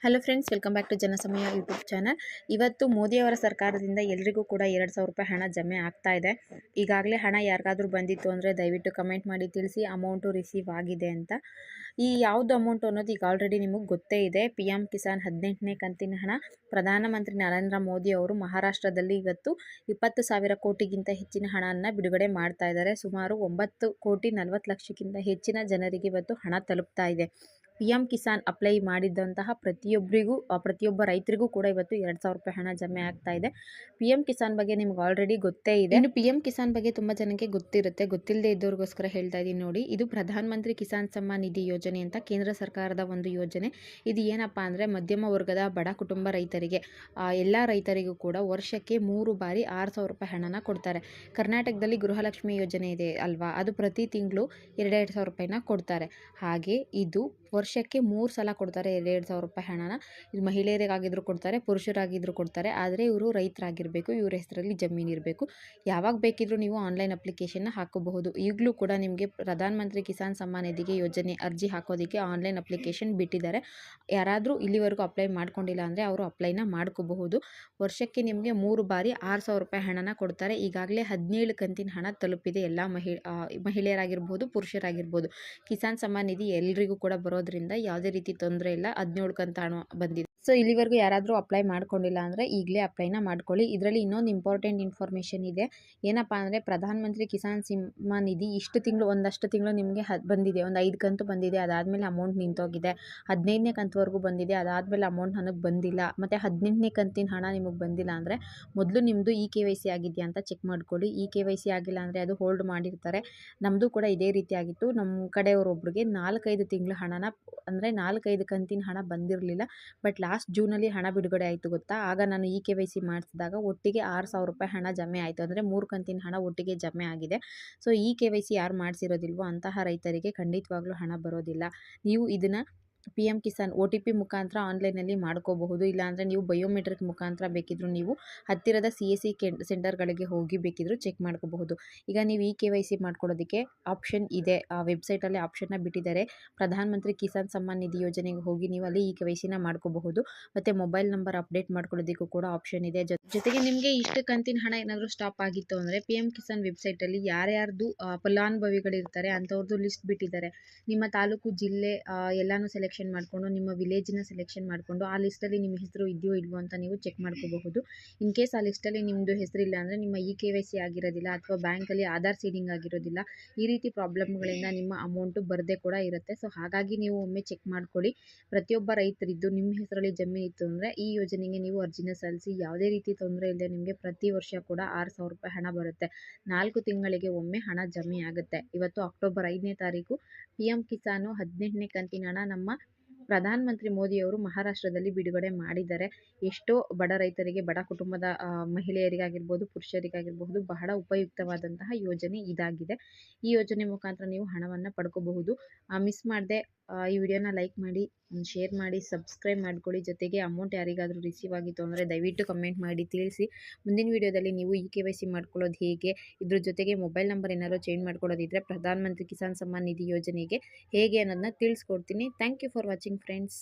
Hello friends, welcome back to Janasamaya YouTube channel. ಇವತ್ತು ಮೋದಿಯವರ ಸರ್ಕಾರದಿಂದ ಎಲ್ರಿಗೂ ಕೂಡ 2,000 ರೂಪಾಯಿ ಹಣ ಜಮೆ ಆಗ್ತಾ ಇದೆ. ಈಗಾಗಲೇ ಹಣ ಯಾರಿಗಾದ್ರೂ ಬಂದಿತ್ತು ಅಂದರೆ ದಯವಿಟ್ಟು ಕಮೆಂಟ್ ಮಾಡಿ ತಿಳಿಸಿ ಅಮೌಂಟು ರಿಸೀವ್ ಆಗಿದೆ ಅಂತ. ಈ ಯಾವುದು ಅಮೌಂಟು ಅನ್ನೋದು ಈಗ ಆಲ್ರೆಡಿ ನಿಮಗೆ ಗೊತ್ತೇ ಇದೆ. PM ಕಿಸಾನ್ 18ನೇ ಕಂತಿನ ಹಣ ಪ್ರಧಾನಮಂತ್ರಿ ನರೇಂದ್ರ ಮೋದಿ ಅವರು ಮಹಾರಾಷ್ಟ್ರದಲ್ಲಿ ಇವತ್ತು 20,000 ಕೋಟಿಗಿಂತ ಹೆಚ್ಚಿನ ಹಣವನ್ನು ಬಿಡುಗಡೆ ಮಾಡ್ತಾ ಇದ್ದಾರೆ. ಸುಮಾರು 9,40,00,000ಕ್ಕಿಂತ ಹೆಚ್ಚಿನ ಜನರಿಗೆ ಇವತ್ತು ಹಣ ತಲುಪ್ತಾ ಇದೆ. PM ಕಿಸಾನ್ ಅಪ್ಲೈ ಮಾಡಿದಂತಹ ಪ್ರತಿಯೊಬ್ಬ ರೈತರಿಗೂ ಕೂಡ ಇವತ್ತು 2,000 ರೂಪಾಯಿ ಹಣ ಜಮೆ ಆಗ್ತಾ ಇದೆ. PM ಕಿಸಾನ್ ಬಗ್ಗೆ ನಿಮ್ಗೆ ಆಲ್ರೆಡಿ ಗೊತ್ತೇ ಇದೆ. ಇನ್ನು PM ಕಿಸಾನ್ ಬಗ್ಗೆ ತುಂಬ ಜನಕ್ಕೆ ಗೊತ್ತಿರುತ್ತೆ, ಗೊತ್ತಿಲ್ಲದೆ ಇದ್ದವ್ರಿಗೋಸ್ಕರ ಹೇಳ್ತಾ ಇದ್ದೀನಿ ನೋಡಿ. ಇದು ಪ್ರಧಾನ ಮಂತ್ರಿ ಕಿಸಾನ್ ಸಮ್ಮಾನ್ ನಿಧಿ ಯೋಜನೆ ಅಂತ ಕೇಂದ್ರ ಸರ್ಕಾರದ ಒಂದು ಯೋಜನೆ. ಇದು ಏನಪ್ಪಾ ಅಂದರೆ ಮಧ್ಯಮ ವರ್ಗದ ಬಡ ಕುಟುಂಬ ರೈತರಿಗೆ, ಎಲ್ಲ ರೈತರಿಗೂ ಕೂಡ ವರ್ಷಕ್ಕೆ 3 ಬಾರಿ 6,000 ರೂಪಾಯಿ ಹಣನ ಕೊಡ್ತಾರೆ. ಕರ್ನಾಟಕದಲ್ಲಿ ಗೃಹಲಕ್ಷ್ಮಿ ಯೋಜನೆ ಇದೆ ಅಲ್ವಾ, ಅದು ಪ್ರತಿ ತಿಂಗಳು 2,000 ರೂಪಾಯಿನ ಕೊಡ್ತಾರೆ. ಹಾಗೆ ಇದು ವರ್ಷಕ್ಕೆ 3 ಸಲ ಕೊಡ್ತಾರೆ 2,000 ರೂಪಾಯಿ ಹಣನ. ಇದು ಮಹಿಳೆಯರಿಗಾಗಿದ್ರು ಕೊಡ್ತಾರೆ, ಪುರುಷರಾಗಿದ್ರು ಕೊಡ್ತಾರೆ. ಆದರೆ ಇವರು ರೈತರಾಗಿರಬೇಕು, ಇವ್ರ ಹೆಸರಲ್ಲಿ ಜಮೀನು ಇರಬೇಕು. ಯಾವಾಗ ಬೇಕಿದ್ರೂ ನೀವು ಆನ್ಲೈನ್ ಅಪ್ಲಿಕೇಶನ್ನ ಹಾಕೋಬಹುದು. ಈಗಲೂ ಕೂಡ ನಿಮಗೆ ಪ್ರಧಾನ ಮಂತ್ರಿ ಕಿಸಾನ್ ಸಮ್ಮಾನ್ ನಿಧಿಗೆ ಯೋಜನೆ ಅರ್ಜಿ ಹಾಕೋದಕ್ಕೆ ಆನ್ಲೈನ್ ಅಪ್ಲಿಕೇಶನ್ ಬಿಟ್ಟಿದ್ದಾರೆ. ಯಾರಾದರೂ ಇಲ್ಲಿವರೆಗೂ ಅಪ್ಲೈ ಮಾಡ್ಕೊಂಡಿಲ್ಲ ಅಂದರೆ ಅವರು ಅಪ್ಲೈನ ಮಾಡ್ಕೋಬಹುದು. ವರ್ಷಕ್ಕೆ ನಿಮಗೆ 3 ಬಾರಿ 6,000 ರೂಪಾಯಿ ಹಣನ ಕೊಡ್ತಾರೆ. ಈಗಾಗಲೇ 17 ಕಂತಿನ ಹಣ ತಲುಪಿದೆ ಎಲ್ಲ ಮಹಿಳೆಯರಾಗಿರ್ಬೋದು, ಪುರುಷರಾಗಿರ್ಬೋದು. ಕಿಸಾನ್ ಸಮ್ಮಾನ್ ನಿಧಿ ಎಲ್ರಿಗೂ ಕೂಡ ಬರೋದ್ರಿಂದ ಯಾವುದೇ ರೀತಿ ತೊಂದರೆ ಇಲ್ಲ. 17 ಕಂತು ಹಣ ಬಂದಿದೆ. ಸೊ ಇಲ್ಲಿವರೆಗೂ ಯಾರಾದರೂ ಅಪ್ಲೈ ಮಾಡ್ಕೊಂಡಿಲ್ಲ ಅಂದರೆ ಈಗಲೇ ಅಪ್ಲೈನ ಮಾಡ್ಕೊಳ್ಳಿ. ಇದರಲ್ಲಿ ಇನ್ನೊಂದು ಇಂಪಾರ್ಟೆಂಟ್ ಇನ್ಫಾರ್ಮೇಷನ್ ಇದೆ. ಏನಪ್ಪ ಅಂದರೆ ಪ್ರಧಾನ ಮಂತ್ರಿ ಕಿಸಾನ್ ಸಮ್ಮಾನ್ ನಿಧಿ ಒಂದಷ್ಟು ತಿಂಗಳು ನಿಮಗೆ ಬಂದಿದೆ, ಒಂದು 5 ಕಂತು ಬಂದಿದೆ, ಅದಾದಮೇಲೆ ಅಮೌಂಟ್ ನಿಂತೋಗಿದೆ. 15ನೇ ಕಂತುವರೆಗೂ ಬಂದಿದೆ, ಅದಾದಮೇಲೆ ಅಮೌಂಟ್ ನನಗೆ ಬಂದಿಲ್ಲ. ಮತ್ತು 18ನೇ ಕಂತಿನ ಹಣ ನಿಮಗೆ ಬಂದಿಲ್ಲ ಅಂದರೆ ಮೊದಲು ನಿಮ್ಮದು KYC ಆಗಿದೆಯಾ ಅಂತ ಚೆಕ್ ಮಾಡ್ಕೊಳ್ಳಿ. KYC ಆಗಿಲ್ಲ ಅಂದರೆ ಅದು ಹೋಲ್ಡ್ ಮಾಡಿರ್ತಾರೆ. ನಮ್ಮದು ಕೂಡ ಇದೇ ರೀತಿ ಆಗಿತ್ತು. ನಮ್ಮ ಕಡೆಯವರೊಬ್ಬರಿಗೆ 4-5 ತಿಂಗಳ ಹಣನ ಅಂದರೆ 4-5 ಕಂತಿನ ಹಣ ಬಂದಿರಲಿಲ್ಲ. ಬಟ್ ಲಾಸ್ಟ್ ಜೂನಲ್ಲಿ ಹಣ ಬಿಡುಗಡೆ ಆಯಿತು ಗೊತ್ತಾ. ಆಗ ನಾನು KYC ಮಾಡಿಸಿದಾಗ ಒಟ್ಟಿಗೆ 6,000 ರೂಪಾಯಿ ಹಣ ಜಮೆ ಆಯಿತು. ಅಂದರೆ 3 ಕಂತಿನ ಹಣ ಒಟ್ಟಿಗೆ ಜಮೆ ಆಗಿದೆ. ಸೊ KYC ಯಾರು ಮಾಡಿಸಿರೋದಿಲ್ವೋ ಅಂತಹ ರೈತರಿಗೆ ಖಂಡಿತವಾಗ್ಲೂ ಹಣ ಬರೋದಿಲ್ಲ. ನೀವು ಇದನ್ನು PM ಕಿಸಾನ್ OTP ಮುಖಾಂತರ ಆನ್ಲೈನಲ್ಲಿ ಮಾಡ್ಕೋಬಹುದು. ಇಲ್ಲಾಂದರೆ ನೀವು ಬಯೋಮೆಟ್ರಿಕ್ ಮುಖಾಂತರ ಬೇಕಿದ್ದರೂ ನೀವು ಹತ್ತಿರದ CSC ಸೆಂಟರ್ಗಳಿಗೆ ಹೋಗಿ ಬೇಕಿದ್ದರೂ ಚೆಕ್ ಮಾಡ್ಕೋಬಹುದು. ಈಗ ನೀವು KYC ಮಾಡ್ಕೊಳ್ಳೋದಕ್ಕೆ ಆಪ್ಷನ್ ಇದೆ, ಆ ವೆಬ್ಸೈಟಲ್ಲಿ ಆಪ್ಷನ್ನ ಬಿಟ್ಟಿದ್ದಾರೆ. ಪ್ರಧಾನ ಮಂತ್ರಿ ಕಿಸಾನ್ ಸಮ್ಮಾನ್ ನಿಧಿ ಯೋಜನೆಗೆ ಹೋಗಿ ನೀವು ಅಲ್ಲಿ KYCನ ಮಾಡ್ಕೋಬಹುದು. ಮತ್ತು ಮೊಬೈಲ್ ನಂಬರ್ ಅಪ್ಡೇಟ್ ಮಾಡ್ಕೊಳ್ಳೋದಕ್ಕೂ ಕೂಡ ಆಪ್ಷನ್ ಇದೆ. ಜೊತೆಗೆ ನಿಮಗೆ ಇಷ್ಟು ಕಂತಿನ ಹಣ ಏನಾದರೂ ಸ್ಟಾಪ್ ಆಗಿತ್ತು ಅಂದರೆ PM ಕಿಸಾನ್ ವೆಬ್ಸೈಟಲ್ಲಿ ಯಾರ್ಯಾರ್ದು ಫಲಾನುಭವಿಗಳಿರ್ತಾರೆ ಅಂಥವ್ರದ್ದು ಲಿಸ್ಟ್ ಬಿಟ್ಟಿದ್ದಾರೆ. ನಿಮ್ಮ ತಾಲೂಕು, ಜಿಲ್ಲೆ ಎಲ್ಲನೂ ಸೆಲೆಕ್ಷನ್ ಮಾಡಿಕೊಂಡು, ನಿಮ್ಮ ವಿಲೇಜ್ನ ಸೆಲೆಕ್ಷನ್ ಮಾಡಿಕೊಂಡು ಆ ಲಿಸ್ಟಲ್ಲಿ ನಿಮ್ಮ ಹೆಸರು ಇದೆಯೋ ಇಲ್ವೋ ಅಂತ ನೀವು ಚೆಕ್ ಮಾಡ್ಕೋಬಹುದು. ಇನ್ ಕೇಸ್ ಆ ಲಿಸ್ಟಲ್ಲಿ ನಿಮ್ಮದು ಹೆಸರಿಲ್ಲ ಅಂದರೆ ನಿಮ್ಮ KYC ಆಗಿರೋದಿಲ್ಲ ಅಥವಾ ಬ್ಯಾಂಕಲ್ಲಿ ಆಧಾರ್ ಸೀಡಿಂಗ್ ಆಗಿರೋದಿಲ್ಲ. ಈ ರೀತಿ ಪ್ರಾಬ್ಲಮ್ಗಳಿಂದ ನಿಮ್ಮ ಅಮೌಂಟು ಬರದೇ ಕೂಡ ಇರುತ್ತೆ. ಸೊ ಹಾಗಾಗಿ ನೀವು ಒಮ್ಮೆ ಚೆಕ್ ಮಾಡ್ಕೊಳ್ಳಿ. ಪ್ರತಿಯೊಬ್ಬ ರೈತರಿದ್ದು ನಿಮ್ಮ ಹೆಸರಲ್ಲಿ ಜಮೀನು ಇತ್ತು ಅಂದರೆ ಈ ಯೋಜನೆಗೆ ನೀವು ಅರ್ಜಿನ ಸಲ್ಲಿಸಿ. ಯಾವುದೇ ರೀತಿ ತೊಂದರೆ ಇಲ್ಲದೆ ನಿಮಗೆ ಪ್ರತಿ ವರ್ಷ ಕೂಡ 6,000 ರೂಪಾಯಿ ಹಣ ಬರುತ್ತೆ. 4 ತಿಂಗಳಿಗೆ ಒಮ್ಮೆ ಹಣ ಜಮೆ ಆಗುತ್ತೆ. ಇವತ್ತು ಅಕ್ಟೋಬರ್ 5ನೇ ತಾರೀಕು PM ಕಿಸಾನು 18ನೇ ಕಂತಿನ ಹಣ ನಮ್ಮ ಪ್ರಧಾನ ಮಂತ್ರಿ ಮೋದಿಯವರು ಮಹಾರಾಷ್ಟ್ರದಲ್ಲಿ ಬಿಡುಗಡೆ ಮಾಡಿದ್ದಾರೆ. ಎಷ್ಟೋ ಬಡ ರೈತರಿಗೆ, ಬಡ ಕುಟುಂಬದ ಮಹಿಳೆಯರಿಗಾಗಿರ್ಬೋದು, ಪುರುಷರಿಗಾಗಿರ್ಬೋದು ಬಹಳ ಉಪಯುಕ್ತವಾದಂತಹ ಯೋಜನೆ ಇದಾಗಿದೆ. ಈ ಯೋಜನೆ ಮುಖಾಂತರ ನೀವು ಹಣವನ್ನು ಪಡ್ಕೋಬಹುದು. ಮಿಸ್ ಮಾಡದೆ ಈ ವಿಡಿಯೋನ ಲೈಕ್ ಮಾಡಿ, ಶೇರ್ ಮಾಡಿ, ಸಬ್ಸ್ಕ್ರೈಬ್ ಮಾಡ್ಕೊಳ್ಳಿ. ಜೊತೆಗೆ ಅಮೌಂಟ್ ಯಾರಿಗಾದರೂ ರಿಸೀವ್ ಆಗಿತ್ತು ಅಂದರೆ ದಯವಿಟ್ಟು ಕಮೆಂಟ್ ಮಾಡಿ ತಿಳಿಸಿ. ಮುಂದಿನ ವಿಡಿಯೋದಲ್ಲಿ ನೀವು KYC ಮಾಡ್ಕೊಳ್ಳೋದು ಹೇಗೆ, ಇದ್ರ ಜೊತೆಗೆ ಮೊಬೈಲ್ ನಂಬರ್ ಏನಾದರೂ ಚೇಂಜ್ ಮಾಡ್ಕೊಳ್ಳೋದಿದ್ರೆ ಪ್ರಧಾನ ಮಂತ್ರಿ ಕಿಸಾನ್ ಸಮ್ಮಾನ್ ನಿಧಿ ಯೋಜನೆಗೆ ಹೇಗೆ ಅನ್ನೋದನ್ನ ತಿಳಿಸ್ಕೊಡ್ತೀನಿ. Thank you for watching friends.